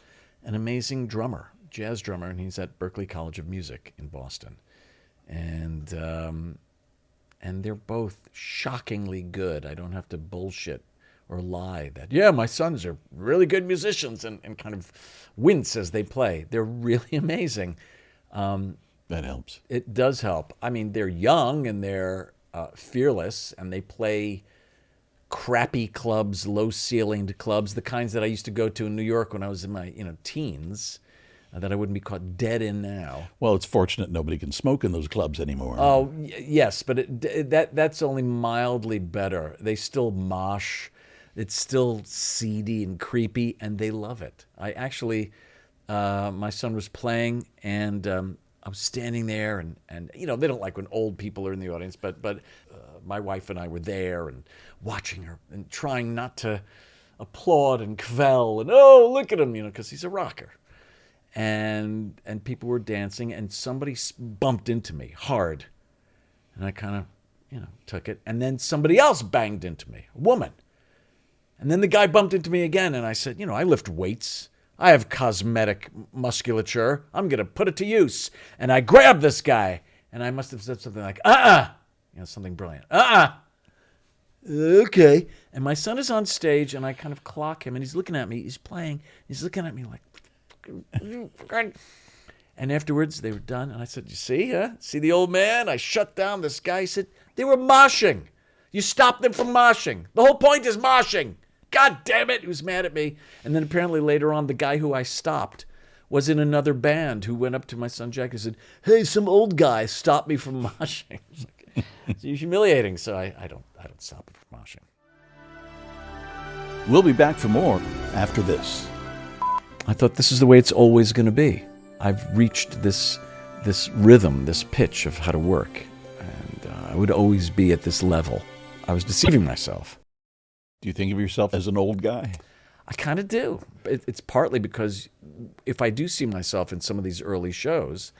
amazing drummer, jazz drummer, and he's at Berklee College of Music in Boston. And they're both shockingly good. I don't have to bullshit or lie that, my sons are really good musicians, and kind of wince as they play. They're really amazing. That helps. It does help. I mean, they're young and they're fearless, and they play crappy clubs, low-ceilinged clubs, the kinds that I used to go to in New York when I was in my teens, that I wouldn't be caught dead in now. Well, it's fortunate nobody can smoke in those clubs anymore. Oh, yes, but that's only mildly better. They still mosh. It's still seedy and creepy, and they love it. I actually... my son was playing, and I was standing there, and they don't like when old people are in the audience, but my wife and I were there and watching her and trying not to applaud and cavell and, oh, look at him, because he's a rocker. And people were dancing, and somebody bumped into me hard. And I kind of, took it. And then somebody else banged into me, a woman. And then the guy bumped into me again, and I said, I lift weights. I have cosmetic musculature. I'm going to put it to use. And I grabbed this guy, and I must have said something like, something brilliant. Okay. And my son is on stage, and I kind of clock him, and he's looking at me. He's playing. He's looking at me like, and afterwards they were done, and I said, you see, See the old man? I shut down this guy. He said, they were moshing. You stopped them from moshing. The whole point is moshing. God damn it. He was mad at me. And then apparently later on, the guy who I stopped was in another band who went up to my son Jack and said, hey, some old guy stopped me from moshing. It's humiliating, so I don't stop it from moshing. We'll be back for more after this. I thought this is the way it's always going to be. I've reached this rhythm, this pitch of how to work, and I would always be at this level. I was deceiving myself. Do you think of yourself as an old guy? I kind of do. It's partly because if I do see myself in some of these early shows,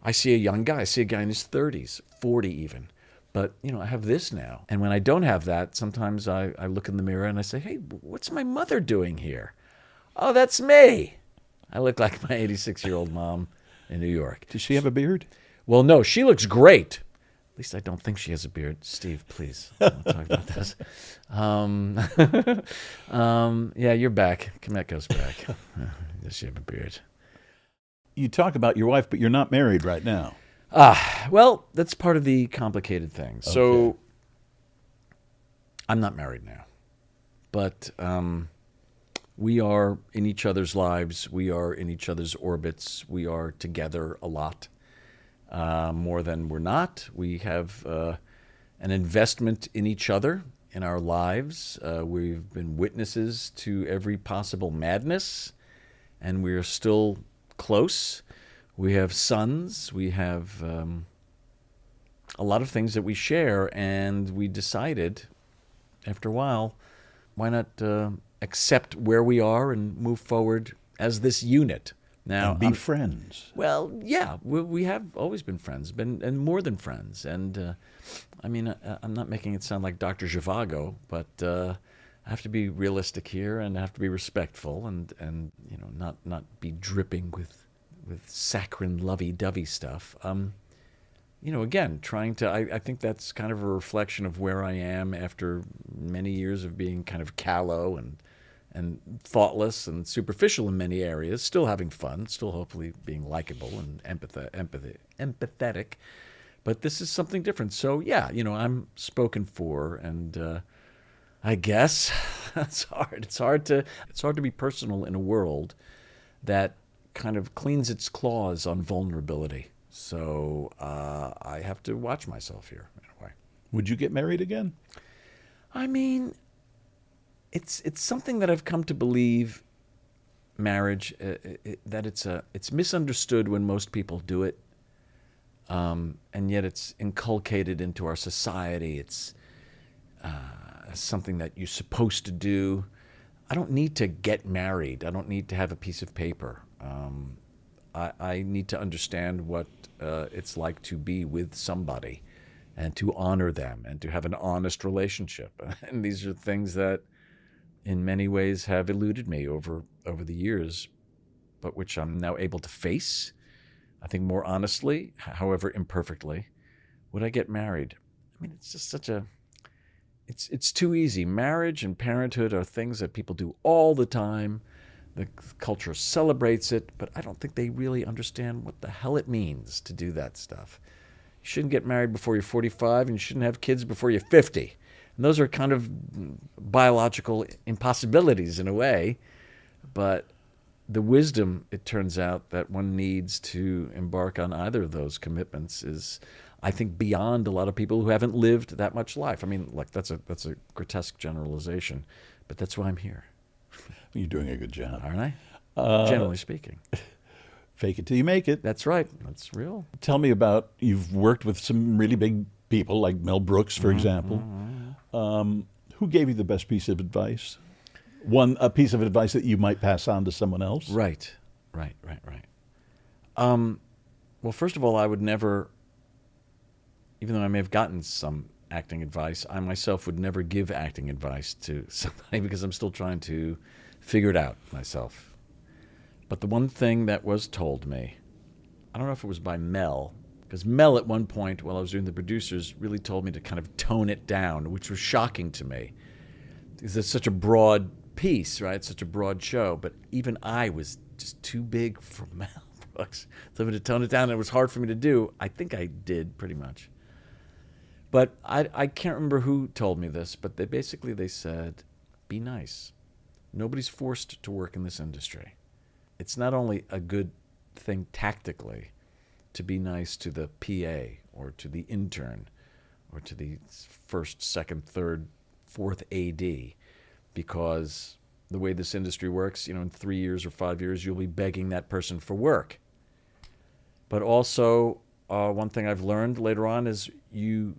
I see a young guy. I see a guy in his 30s, 40 even. But, I have this now. And when I don't have that, sometimes I look in the mirror and I say, hey, what's my mother doing here? Oh, that's me. I look like my 86-year-old mom in New York. Does she have a beard? Well, no, she looks great. At least I don't think she has a beard. Steve, please, don't talk about this. Yeah, you're back. Kmetko's back. Does she have a beard? You talk about your wife, but you're not married right now. Well, that's part of the complicated thing. Okay. So I'm not married now, but we are in each other's lives. We are in each other's orbits. We are together a lot, more than we're not. We have an investment in each other, in our lives. We've been witnesses to every possible madness, and we are still close. We have sons. We have a lot of things that we share, and we decided after a while, why not accept where we are and move forward as this unit. Now, and be friends. Well, yeah, we have always been friends, and more than friends. And I'm not making it sound like Dr. Zhivago, but I have to be realistic here, and I have to be respectful, and not be dripping with saccharine, lovey-dovey stuff. Again, trying to, I think that's kind of a reflection of where I am after many years of being kind of callow and thoughtless and superficial in many areas, still having fun, still hopefully being likable and empathetic. But this is something different. So, yeah, I'm spoken for, and I guess it's hard. It's hard to be personal in a world that kind of cleans its claws on vulnerability. So I have to watch myself here in a way. Would you get married again? I mean, it's something that I've come to believe. Marriage, that it's misunderstood when most people do it, and yet it's inculcated into our society. It's something that you're supposed to do. I don't need to get married. I don't need to have a piece of paper. I need to understand what it's like to be with somebody and to honor them and to have an honest relationship. And these are things that in many ways have eluded me over the years, but which I'm now able to face, I think more honestly, however imperfectly. Would I get married? I mean, it's just it's too easy. Marriage and parenthood are things that people do all the time. The culture celebrates it, but I don't think they really understand what the hell it means to do that stuff. You shouldn't get married before you're 45, and you shouldn't have kids before you're 50. And those are kind of biological impossibilities in a way, but the wisdom, it turns out, that one needs to embark on either of those commitments is, I think, beyond a lot of people who haven't lived that much life. I mean, like that's a grotesque generalization, but that's why I'm here. You're doing a good job. Aren't I? Generally speaking. Fake it till you make it. That's right. That's real. Tell me about, you've worked with some really big people like Mel Brooks, for example. Who gave you the best piece of advice? a piece of advice that you might pass on to someone else? Right. Well, first of all, I would never, even though I may have gotten some acting advice, I myself would never give acting advice to somebody because I'm still trying to figure it out myself. But the one thing that was told me, I don't know if it was by Mel, because Mel at one point while I was doing the producers really told me to kind of tone it down, which was shocking to me. Because it's such a broad piece, right? Such a broad show. But even I was just too big for Mel Brooks. So to tone it down, and it was hard for me to do. I think I did pretty much. But I can't remember who told me this, but they said, be nice. Nobody's forced to work in this industry. It's not only a good thing tactically to be nice to the PA or to the intern or to the first, second, third, fourth AD, because the way this industry works, in 3 years or 5 years, you'll be begging that person for work. But also, one thing I've learned later on is you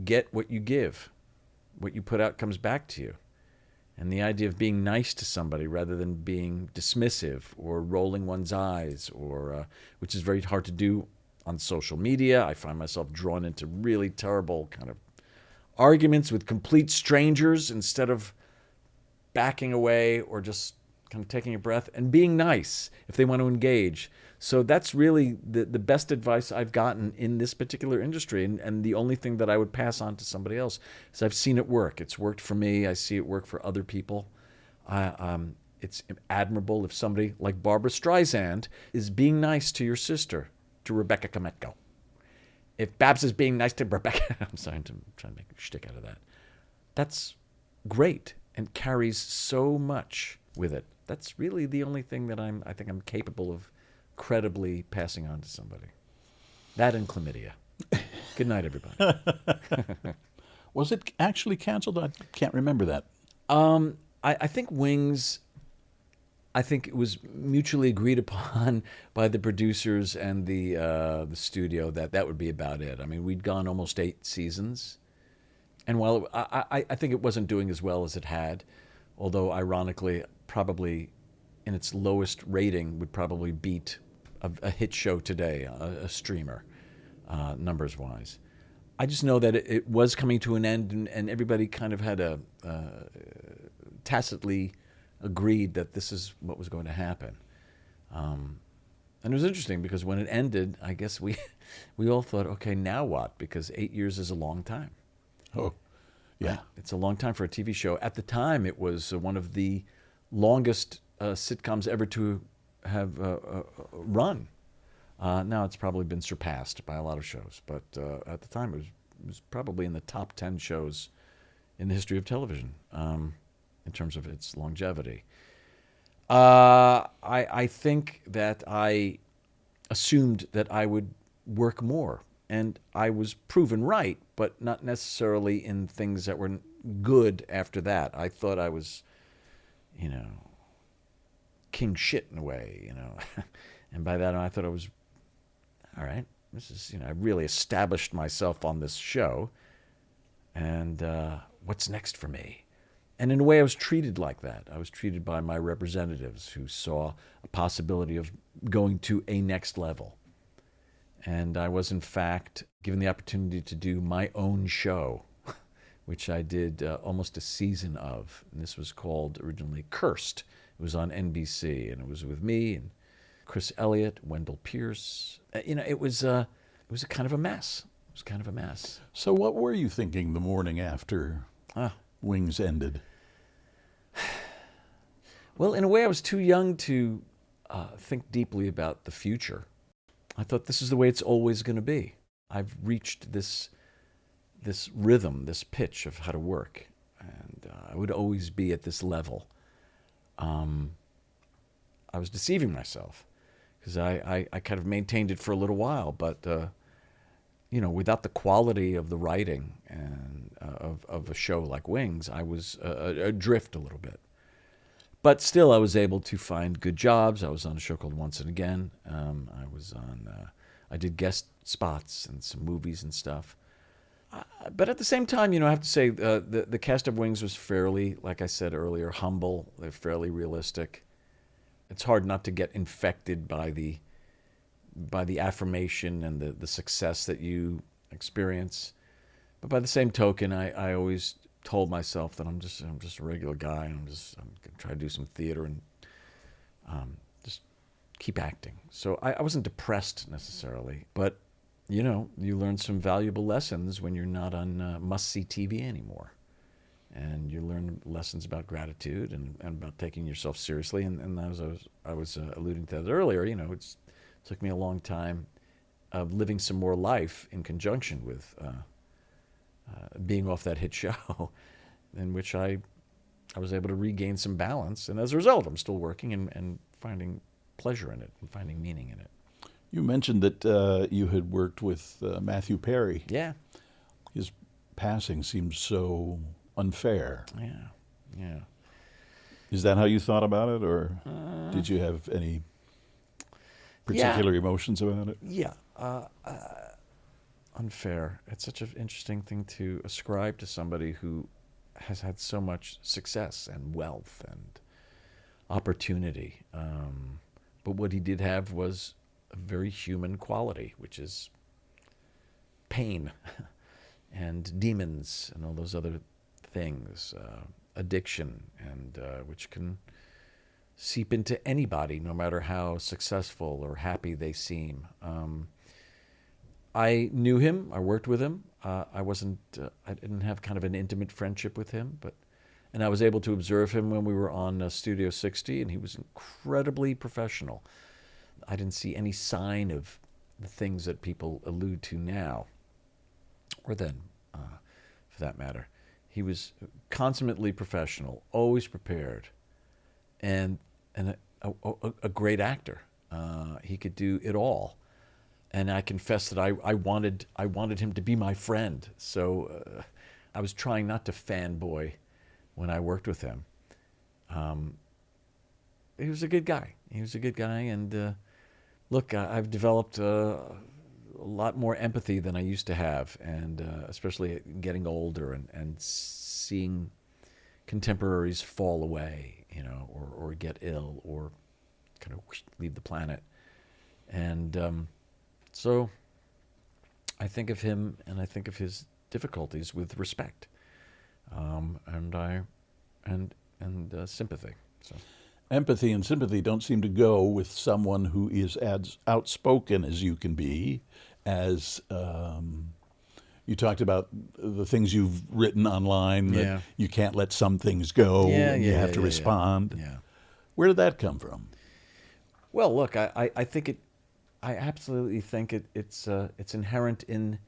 get what you give. What you put out comes back to you. And the idea of being nice to somebody rather than being dismissive or rolling one's eyes, or which is very hard to do on social media. I find myself drawn into really terrible kind of arguments with complete strangers instead of backing away or just kind of taking a breath and being nice if they want to engage. So that's really the best advice I've gotten in this particular industry, and the only thing that I would pass on to somebody else is I've seen it work. It's worked for me. I see it work for other people. It's admirable if somebody like Barbara Streisand is being nice to your sister, to Rebecca Kmetko. If Babs is being nice to Rebecca, I'm sorry, I'm trying to make a shtick out of that. That's great and carries so much with it. That's really the only thing that I think I'm capable of credibly passing on to somebody. That and chlamydia. Good night, everybody. Was it actually canceled? I can't remember that. I think Wings, I think it was mutually agreed upon by the producers and the studio that would be about it. I mean, we'd gone almost 8 seasons. And while I think it wasn't doing as well as it had, although ironically, probably in its lowest rating would probably beat a hit show today, a streamer, numbers-wise. I just know that it was coming to an end, and everybody kind of had tacitly agreed that this is what was going to happen. And it was interesting because when it ended, I guess we all thought, okay, now what? Because 8 years is a long time. Oh, yeah. It's a long time for a TV show. At the time, it was one of the longest sitcoms ever to have run. Now it's probably been surpassed by a lot of shows, but at the time it was probably in the top 10 shows in the history of television in terms of its longevity. I think that I assumed that I would work more, and I was proven right, but not necessarily in things that were good after that. I thought I was, king shit in a way, and by that I thought I was, all right, this is, I really established myself on this show, and what's next for me? And in a way I was treated like that. I was treated by my representatives who saw a possibility of going to a next level. And I was, in fact, given the opportunity to do my own show, which I did almost a season of. And this was called originally Cursed. It was on NBC, and it was with me and Chris Elliott, Wendell Pierce. It was a kind of a mess. It was kind of a mess. So what were you thinking the morning after Wings ended? Well, in a way, I was too young to think deeply about the future. I thought this is the way it's always going to be. I've reached this rhythm, this pitch of how to work, and I would always be at this level. I was deceiving myself because I kind of maintained it for a little while, but without the quality of the writing and of a show like Wings, I was adrift a little bit. But still, I was able to find good jobs. I was on a show called Once and Again. I did guest spots in some movies and stuff. But at the same time, I have to say the cast of Wings was fairly, like I said earlier, humble. They're fairly realistic. It's hard not to get infected by the affirmation and the success that you experience. But by the same token, I always told myself that I'm just a regular guy, and I'm gonna try to do some theater and just keep acting. So I wasn't depressed necessarily, but you learn some valuable lessons when you're not on must-see TV anymore. And you learn lessons about gratitude and about taking yourself seriously. And as I was alluding to that earlier, it took me a long time of living some more life in conjunction with being off that hit show, in which I was able to regain some balance. And as a result, I'm still working and finding pleasure in it and finding meaning in it. You mentioned that you had worked with Matthew Perry. Yeah. His passing seems so unfair. Yeah. Is that how you thought about it, or did you have any particular emotions about it? Yeah. Unfair. It's such an interesting thing to ascribe to somebody who has had so much success and wealth and opportunity. But what he did have was a very human quality, which is pain and demons and all those other things, addiction, and which can seep into anybody, no matter how successful or happy they seem. I knew him. I worked with him. I didn't have kind of an intimate friendship with him, and I was able to observe him when we were on Studio 60, and he was incredibly professional. I didn't see any sign of the things that people allude to now, or then, for that matter. He was consummately professional, always prepared, and a great actor. He could do it all, and I confess that I wanted him to be my friend. So I was trying not to fanboy when I worked with him. He was a good guy. And look, I've developed a lot more empathy than I used to have, and especially getting older and seeing contemporaries fall away, or get ill, or kind of leave the planet. And so I think of him, and I think of his difficulties with respect, and sympathy. So. Empathy and sympathy don't seem to go with someone who is as outspoken as you can be, as you talked about the things you've written online, that you can't let some things go, and you have to respond. Yeah. Where did that come from? Well, look, I absolutely think it's inherent in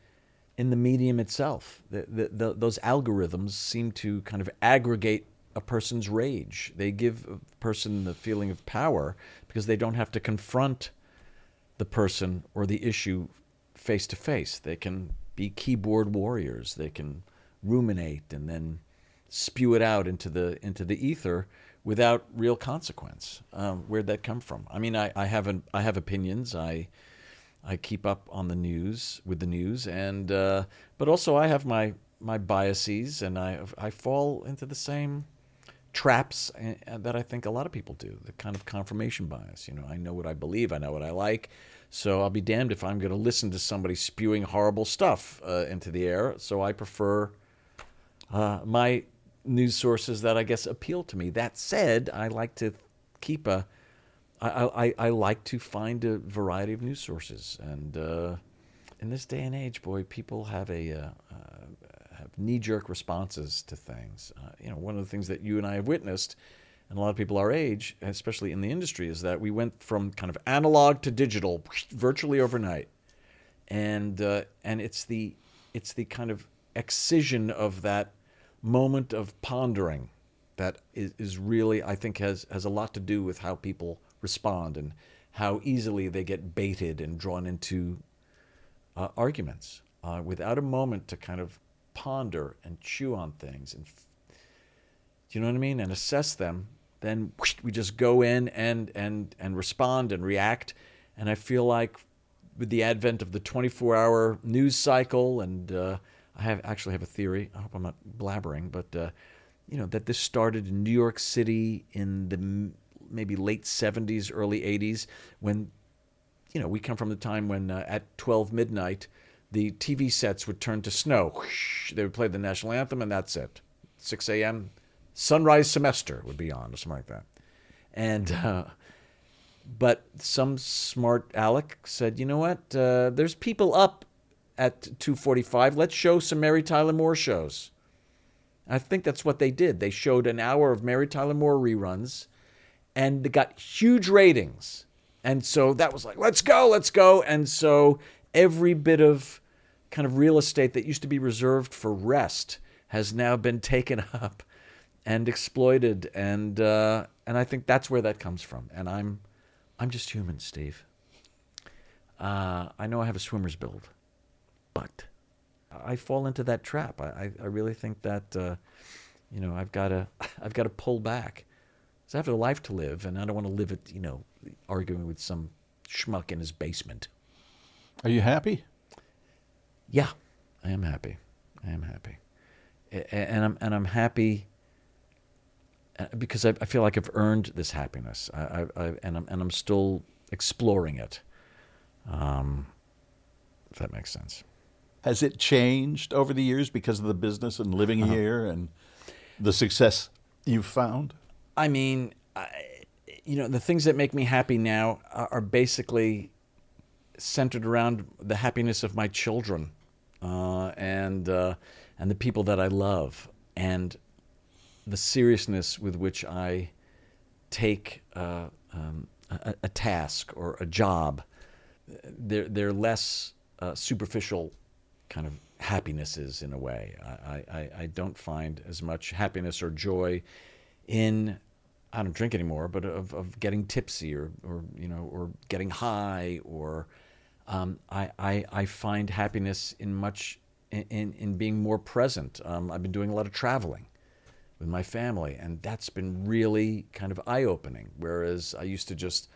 the medium itself. Those algorithms seem to kind of aggregate a person's rage. They give a person the feeling of power because they don't have to confront the person or the issue face to face. They can be keyboard warriors. They can ruminate and then spew it out into the ether without real consequence. Where'd that come from? I mean, I have opinions. I keep up on the news and but also I have my biases, and I fall into the same traps that I think a lot of people do, the kind of confirmation bias. I know what I believe, I know what I like, so I'll be damned if I'm going to listen to somebody spewing horrible stuff into the air. So I prefer my news sources that I guess appeal to me. That said, I like to keep I like to find a variety of news sources, and in this day and age, boy, people have have knee-jerk responses to things. One of the things that you and I have witnessed, and a lot of people our age, especially in the industry, is that we went from kind of analog to digital virtually overnight, and it's the kind of excision of that moment of pondering that is really, I think, has a lot to do with how people respond and how easily they get baited and drawn into arguments without a moment to kind of ponder and chew on things, and do you know what I mean, and assess them. Then we just go in and respond and react. And I feel like with the advent of the 24-hour news cycle, and actually have a theory. I hope I'm not blabbering, but that this started in New York City in the maybe late 70s, early 80s, when we come from the time when at 12 midnight the TV sets would turn to snow. Whoosh, they would play the national anthem, and that's it. 6 a.m. Sunrise Semester would be on, or something like that. And but some smart aleck said, you know what? There's people up at 2:45. Let's show some Mary Tyler Moore shows. I think that's what they did. They showed an hour of Mary Tyler Moore reruns, and they got huge ratings. And so that was like, let's go. And so every bit of kind of real estate that used to be reserved for rest has now been taken up and exploited. And I think that's where that comes from. And I'm just human, Steve. I know I have a swimmer's build, but I fall into that trap. I really think that I've got to pull back. So I have a life to live, and I don't want to live it, arguing with some schmuck in his basement. Are you happy? Yeah, I am happy. And I'm happy because I feel like I've earned this happiness. I'm still exploring it. If that makes sense. Has it changed over the years because of the business and living here and the success you've found? I mean, the things that make me happy now are basically centered around the happiness of my children and the people that I love, and the seriousness with which I take a task or a job. They're less superficial kind of happinesses in a way. I don't find as much happiness or joy in, I don't drink anymore, but of getting tipsy or getting high, or I find happiness in being more present. I've been doing a lot of traveling with my family, and that's been really kind of eye-opening, whereas I used to just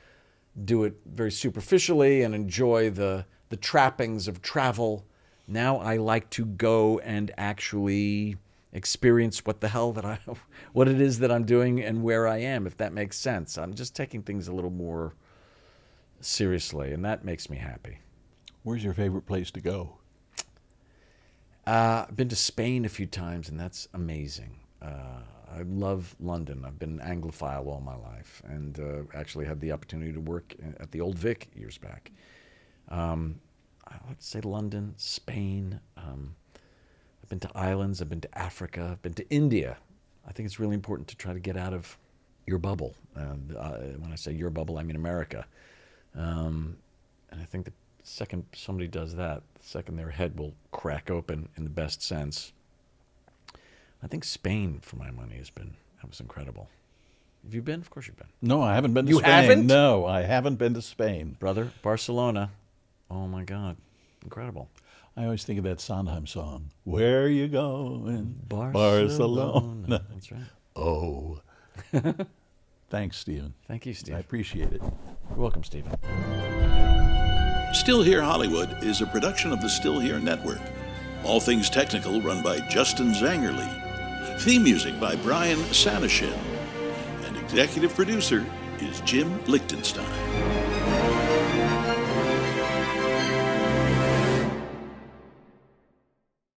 do it very superficially and enjoy the trappings of travel. Now I like to go and actually experience what it is that I'm doing and where I am, if that makes sense. I'm just taking things a little more seriously, and that makes me happy. Where's your favorite place to go? I've been to Spain a few times, and that's amazing. I love London. I've been an Anglophile all my life, and actually had the opportunity to work at the Old Vic years back. Let's say London, Spain. I've been to islands. I've been to Africa. I've been to India. I think it's really important to try to get out of your bubble. When I say your bubble, I mean America. And I think the second somebody does that, the second their head will crack open in the best sense. I think Spain, for my money, that was incredible. Have you been? Of course you've been. No, I haven't been to Spain. You haven't? No, I haven't been to Spain. Brother, Barcelona. Oh, my God. Incredible. I always think of that Sondheim song. Where you going? Barcelona. That's right. Oh. Thanks, Stephen. Thank you, Steve. I appreciate it. You're welcome, Stephen. Still Here Hollywood is a production of the Still Here Network. All things technical run by Justin Zangerle. Theme music by Brian Sanishin. And executive producer is Jim Lichtenstein.